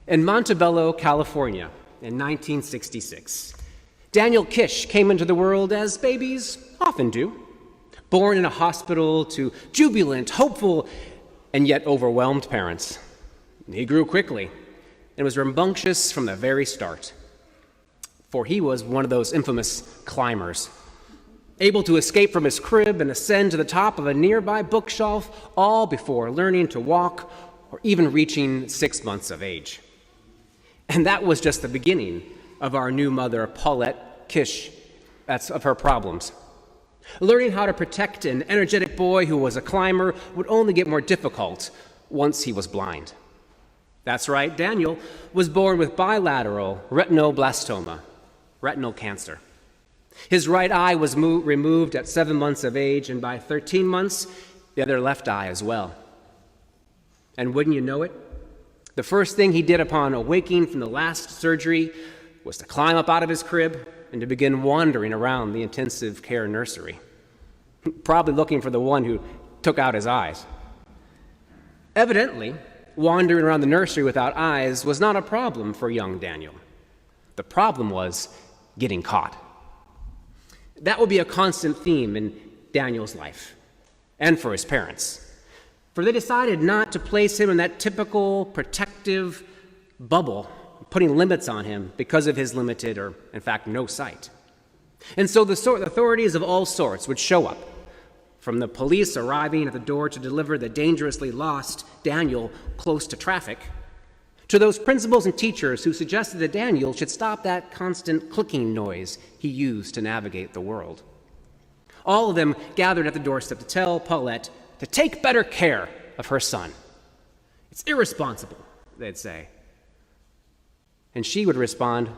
In Montebello, California, in 1966, Daniel Kish came into the world as babies often do, born in a hospital to jubilant, hopeful, and yet overwhelmed parents. He grew quickly and was rambunctious from the very start, for he was one of those infamous climbers, able to escape from his crib and ascend to the top of a nearby bookshelf, all before learning to walk or even reaching 6 months of age. And that was just the beginning of our new mother, Paulette Kish, of her problems. Learning how to protect an energetic boy who was a climber would only get more difficult once he was blind. That's right, Daniel was born with bilateral retinoblastoma, retinal cancer. His right eye was removed at 7 months of age, and by 13 months, the other left eye as well. And wouldn't you know it, the first thing he did upon awaking from the last surgery was to climb up out of his crib and to begin wandering around the intensive care nursery, probably looking for the one who took out his eyes. Evidently, wandering around the nursery without eyes was not a problem for young Daniel. The problem was getting caught. That will be a constant theme in Daniel's life and for his parents, for they decided not to place him in that typical protective bubble, putting limits on him because of his limited or, in fact, no sight. And so the authorities of all sorts would show up, from the police arriving at the door to deliver the dangerously lost Daniel close to traffic, to those principals and teachers who suggested that Daniel should stop that constant clicking noise he used to navigate the world. All of them gathered at the doorstep to tell Paulette to take better care of her son. It's irresponsible, they'd say. And she would respond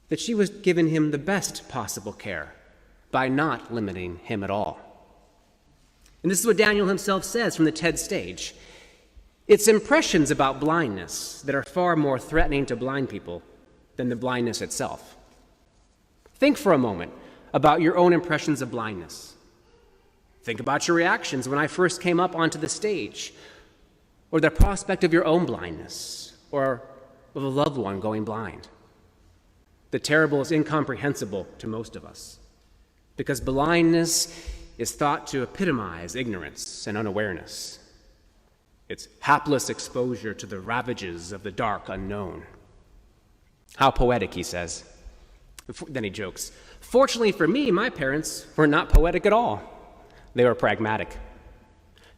that she was giving him the best possible care by not limiting him at all. And this is what Daniel himself says from the TED stage. It's impressions about blindness that are far more threatening to blind people than the blindness itself. Think for a moment about your own impressions of blindness. Think about your reactions when I first came up onto the stage, or the prospect of your own blindness, or of a loved one going blind. The terrible is incomprehensible to most of us, because blindness is thought to epitomize ignorance and unawareness. It's hapless exposure to the ravages of the dark unknown. How poetic, he says. Then he jokes, fortunately for me, my parents were not poetic at all. They were pragmatic.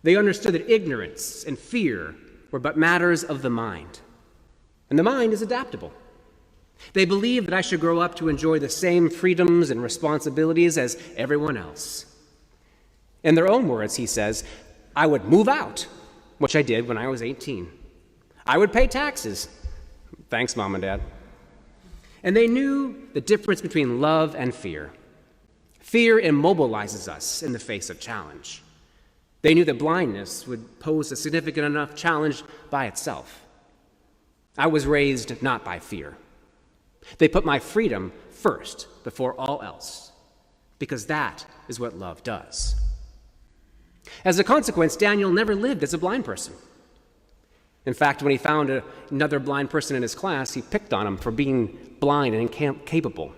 They understood that ignorance and fear were but matters of the mind, and the mind is adaptable. They believed that I should grow up to enjoy the same freedoms and responsibilities as everyone else. In their own words, he says, I would move out, which I did when I was 18. I would pay taxes. Thanks, Mom and Dad. And they knew the difference between love and fear. Fear immobilizes us in the face of challenge. They knew that blindness would pose a significant enough challenge by itself. I was raised not by fear. They put my freedom first before all else, because that is what love does. As a consequence, Daniel never lived as a blind person. In fact, when he found another blind person in his class, he picked on him for being blind and incapable.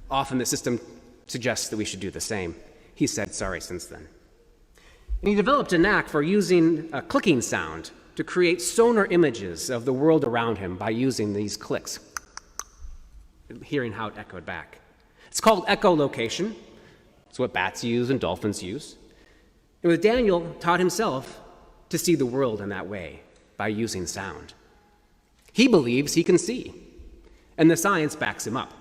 Often the system suggests that we should do the same. He said sorry since then. And he developed a knack for using a clicking sound to create sonar images of the world around him by using these clicks, hearing how it echoed back. It's called echolocation. It's what bats use and dolphins use. And with Daniel taught himself to see the world in that way by using sound. He believes he can see, and the science backs him up.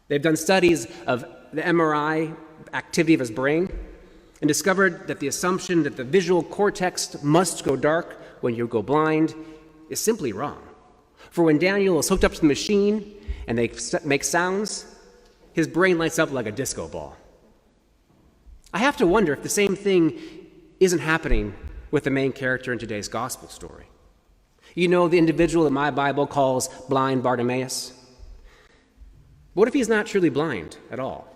They've done studies of the MRI activity of his brain and discovered that the assumption that the visual cortex must go dark when you go blind is simply wrong. For when Daniel is hooked up to the machine and they make sounds, his brain lights up like a disco ball. I have to wonder if the same thing isn't happening with the main character in today's gospel story. You know, the individual that my Bible calls blind Bartimaeus? What if he's not truly blind at all?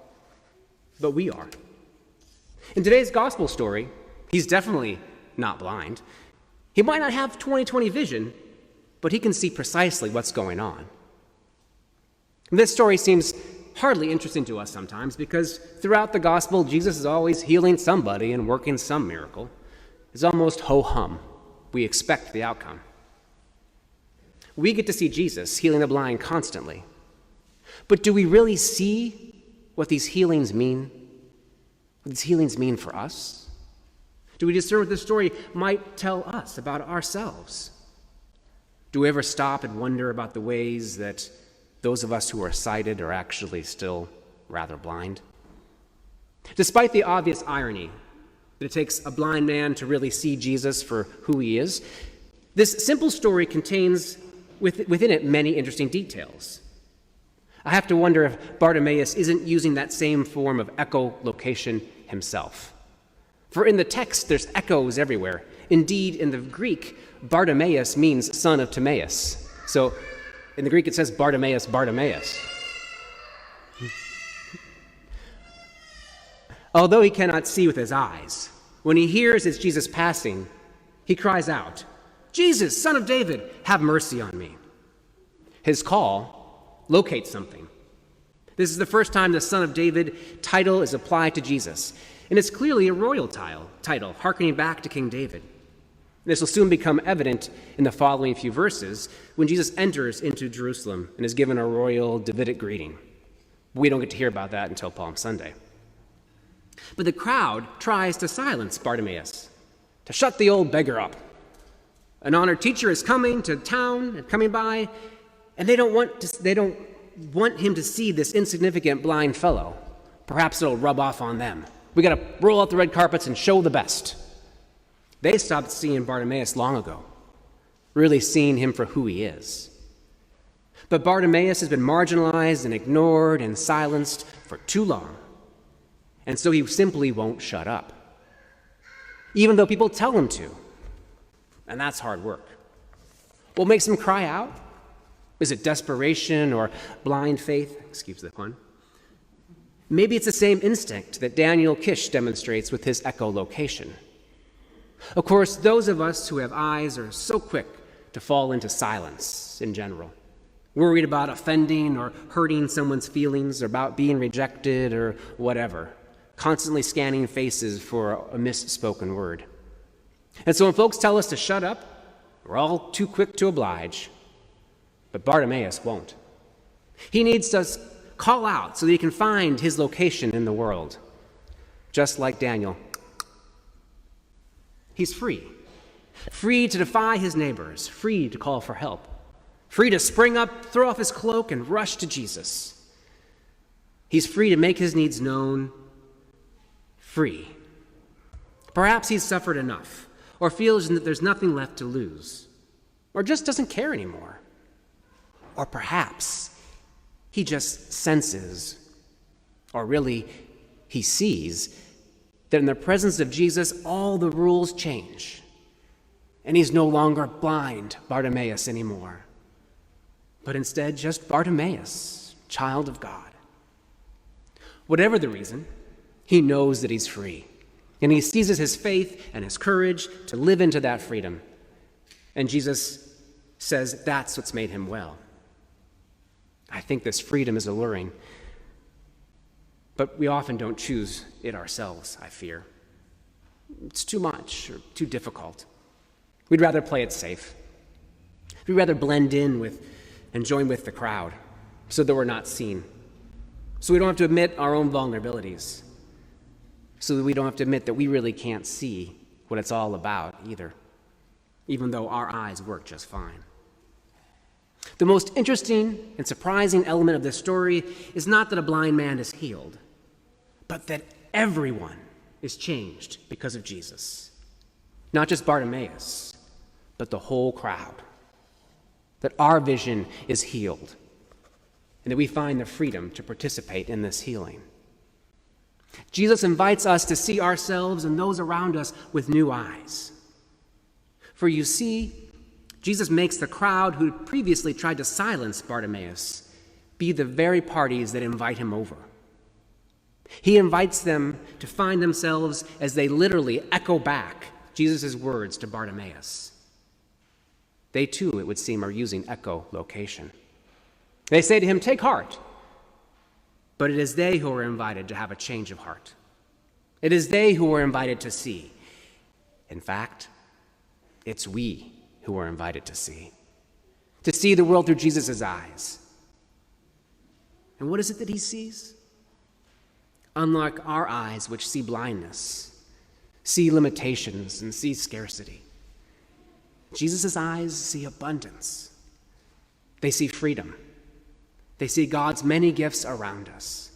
But we are. In today's gospel story, he's definitely not blind. He might not have 20/20 vision, but he can see precisely what's going on. And this story seems hardly interesting to us sometimes because throughout the gospel, Jesus is always healing somebody and working some miracle. It's almost ho-hum. We expect the outcome. We get to see Jesus healing the blind constantly. But do we really see what these healings mean? What these healings mean for us? Do we discern what this story might tell us about ourselves? Do we ever stop and wonder about the ways that those of us who are sighted are actually still rather blind? Despite the obvious irony that it takes a blind man to really see Jesus for who he is, this simple story contains within it many interesting details. I have to wonder if Bartimaeus isn't using that same form of echolocation himself. For in the text, there's echoes everywhere. Indeed, in the Greek, Bartimaeus means son of Timaeus. So in the Greek, it says Bartimaeus, Bartimaeus. Although he cannot see with his eyes, when he hears it's Jesus passing, he cries out, "Jesus, Son of David, have mercy on me." His call locates something. This is the first time the Son of David title is applied to Jesus, and it's clearly a royal title, hearkening back to King David. This will soon become evident in the following few verses when Jesus enters into Jerusalem and is given a royal Davidic greeting. We don't get to hear about that until Palm Sunday. But the crowd tries to silence Bartimaeus, to shut the old beggar up. An honored teacher is coming to town and coming by, and they don't want him to see this insignificant blind fellow. Perhaps it'll rub off on them. We got to roll out the red carpets and show the best. They stopped seeing Bartimaeus long ago, really seeing him for who he is. But Bartimaeus has been marginalized and ignored and silenced for too long, and so he simply won't shut up, even though people tell him to, and that's hard work. What makes him cry out? Is it desperation or blind faith? Excuse the pun. Maybe it's the same instinct that Daniel Kish demonstrates with his echolocation. Of course, those of us who have eyes are so quick to fall into silence in general, worried about offending or hurting someone's feelings, or about being rejected or whatever, constantly scanning faces for a misspoken word. And so when folks tell us to shut up, we're all too quick to oblige. But Bartimaeus won't. He needs to call out so that he can find his location in the world. Just like Daniel. He's free. Free to defy his neighbors. Free to call for help. Free to spring up, throw off his cloak, and rush to Jesus. He's free to make his needs known. Free. Perhaps he's suffered enough, or feels that there's nothing left to lose, or just doesn't care anymore. Or perhaps he just senses, or really he sees, that in the presence of Jesus, all the rules change, and he's no longer blind Bartimaeus anymore, but instead just Bartimaeus, child of God. Whatever the reason, he knows that he's free, and he seizes his faith and his courage to live into that freedom. And Jesus says that's what's made him well. I think this freedom is alluring, but we often don't choose it ourselves, I fear. It's too much or too difficult. We'd rather play it safe. We'd rather blend in with and join with the crowd so that we're not seen, so we don't have to admit our own vulnerabilities, so that we don't have to admit that we really can't see what it's all about either, even though our eyes work just fine. The most interesting and surprising element of this story is not that a blind man is healed, but that everyone is changed because of Jesus. Not just Bartimaeus, but the whole crowd. That our vision is healed, and that we find the freedom to participate in this healing. Jesus invites us to see ourselves and those around us with new eyes. For you see, Jesus makes the crowd who previously tried to silence Bartimaeus be the very parties that invite him over. He invites them to find themselves as they literally echo back Jesus' words to Bartimaeus. They too, it would seem, are using echolocation. They say to him, "Take heart." But it is they who are invited to have a change of heart. It is they who are invited to see. In fact, it's we who are invited to see the world through Jesus' eyes. And what is it that he sees? Unlike our eyes, which see blindness, see limitations, and see scarcity, Jesus' eyes see abundance. They see freedom. They see God's many gifts around us.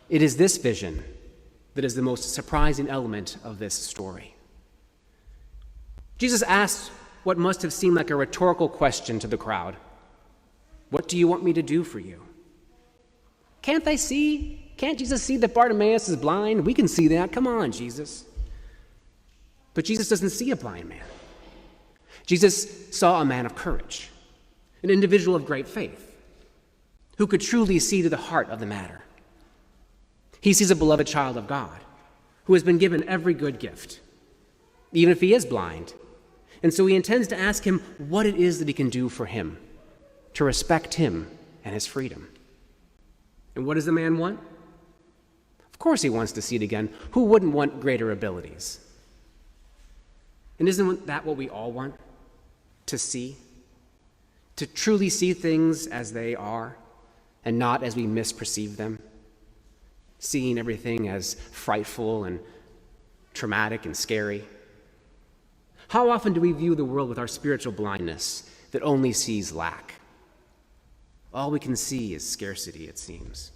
It is this vision that is the most surprising element of this story. Jesus asked what must have seemed like a rhetorical question to the crowd. "What do you want me to do for you?" Can't they see? Can't Jesus see that Bartimaeus is blind? We can see that. Come on, Jesus. But Jesus doesn't see a blind man. Jesus saw a man of courage, an individual of great faith, who could truly see to the heart of the matter. He sees a beloved child of God who has been given every good gift, even if he is blind. And so he intends to ask him what it is that he can do for him, to respect him and his freedom. And what does the man want? Of course he wants to see it again. Who wouldn't want greater abilities? And isn't that what we all want? To see? To truly see things as they are and not as we misperceive them? Seeing everything as frightful and traumatic and scary? How often do we view the world with our spiritual blindness that only sees lack? All we can see is scarcity, it seems.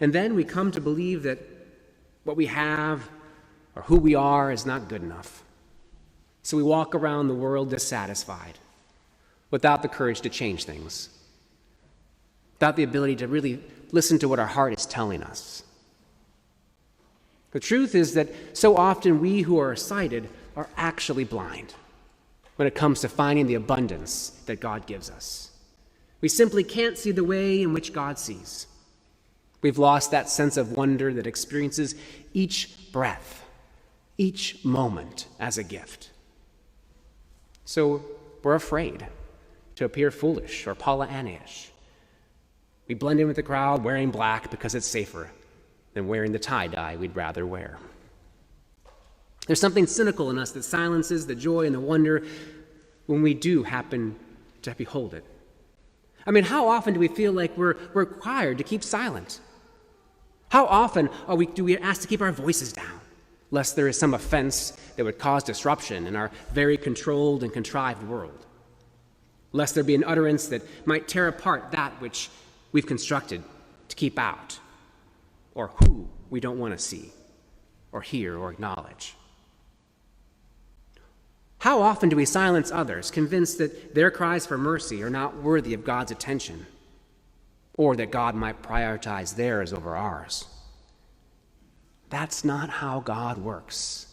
And then we come to believe that what we have or who we are is not good enough. So we walk around the world dissatisfied, without the courage to change things, without the ability to really listen to what our heart is telling us. The truth is that so often we who are sighted are actually blind when it comes to finding the abundance that God gives us. We simply can't see the way in which God sees. We've lost that sense of wonder that experiences each breath, each moment as a gift. So we're afraid to appear foolish or Pollyanna-ish. We blend in with the crowd wearing black because it's safer than wearing the tie-dye we'd rather wear. There's something cynical in us that silences the joy and the wonder when we do happen to behold it. I mean, how often do we feel like we're required to keep silent? How often do we asked to keep our voices down, lest there is some offense that would cause disruption in our very controlled and contrived world? Lest there be an utterance that might tear apart that which we've constructed to keep out, or who we don't want to see, or hear, or acknowledge. How often do we silence others, convinced that their cries for mercy are not worthy of God's attention, or that God might prioritize theirs over ours? That's not how God works.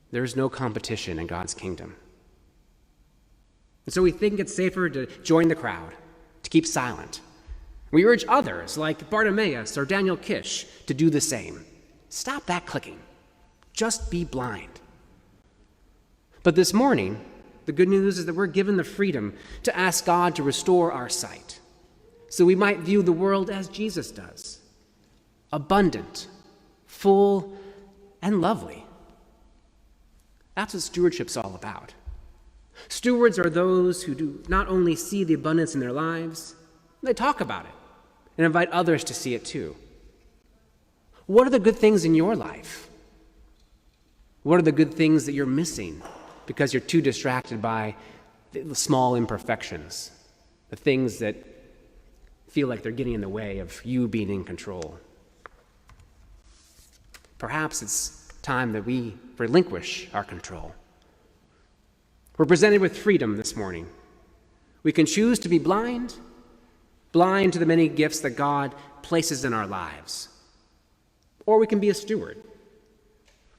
There's no competition in God's kingdom. And so we think it's safer to join the crowd, to keep silent. We urge others, like Bartimaeus or Daniel Kish, to do the same. Stop that clicking. Just be blind. But this morning, the good news is that we're given the freedom to ask God to restore our sight, so we might view the world as Jesus does, abundant, full, and lovely. That's what stewardship's all about. Stewards are those who do not only see the abundance in their lives, they talk about it and invite others to see it too. What are the good things in your life? What are the good things that you're missing because you're too distracted by the small imperfections, the things that feel like they're getting in the way of you being in control? Perhaps it's time that we relinquish our control. We're presented with freedom this morning. We can choose to be blind to the many gifts that God places in our lives. Or we can be a steward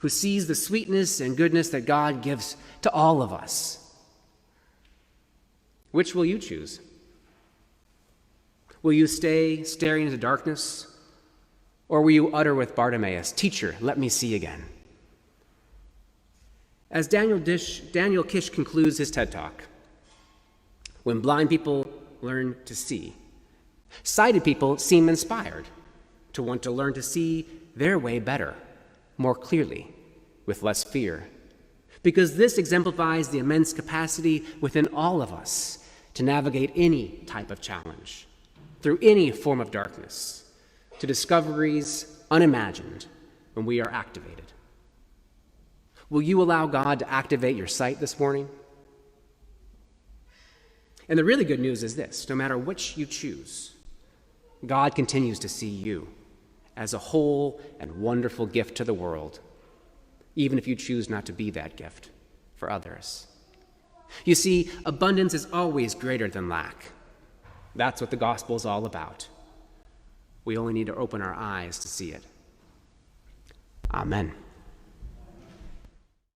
who sees the sweetness and goodness that God gives to all of us. Which will you choose? Will you stay staring into darkness? Or will you utter with Bartimaeus, "Teacher, let me see again"? As Daniel Kish concludes his TED Talk, when blind people learn to see, sighted people seem inspired to want to learn to see their way better, more clearly, with less fear, because this exemplifies the immense capacity within all of us to navigate any type of challenge, through any form of darkness, to discoveries unimagined when we are activated. Will you allow God to activate your sight this morning? And the really good news is this: no matter which you choose, God continues to see you as a whole and wonderful gift to the world, even if you choose not to be that gift for others. You see, abundance is always greater than lack. That's what the gospel is all about. We only need to open our eyes to see it. Amen.